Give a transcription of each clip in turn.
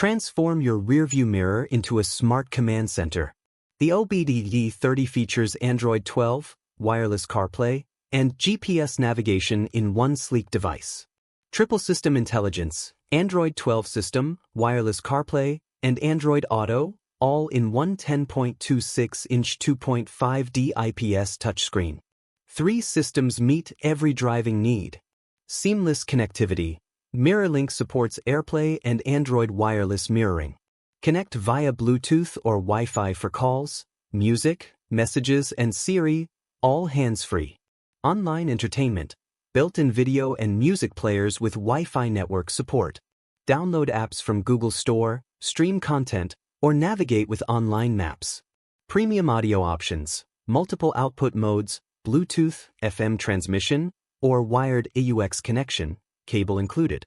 Transform your rearview mirror into a smart command center. The OBDPEAK T30 features Android 12, wireless CarPlay, and GPS navigation in one sleek device. Triple system intelligence, Android 12 system, wireless CarPlay, and Android Auto, all in one 10.26-inch 2.5D IPS touchscreen. 3 systems meet every driving need. Seamless connectivity. MirrorLink supports AirPlay and Android wireless mirroring. Connect via Bluetooth or Wi-Fi for calls, music, messages, and Siri, all hands-free. Online entertainment. Built-in video and music players with Wi-Fi network support. Download apps from Google Store, stream content, or navigate with online maps. Premium audio options. Multiple output modes, Bluetooth, FM transmission, or wired AUX connection, cable included.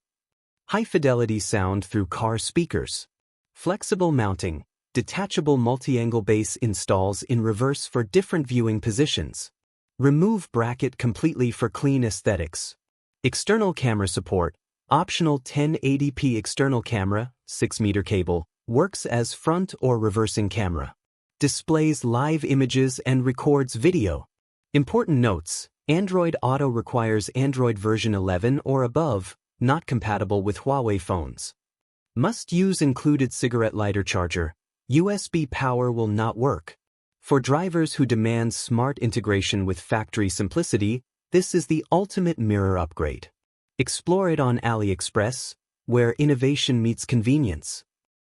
High-fidelity sound through car speakers. Flexible mounting. Detachable multi-angle base installs in reverse for different viewing positions. Remove bracket completely for clean aesthetics. External camera support. Optional 1080p external camera, 6-meter cable, works as front or reversing camera. Displays live images and records video. Important notes. Android Auto requires Android version 11 or above, not compatible with Huawei phones. Must use included cigarette lighter charger. USB power will not work. For drivers who demand smart integration with factory simplicity, this is the ultimate mirror upgrade. Explore it on Aliexpress, where innovation meets convenience.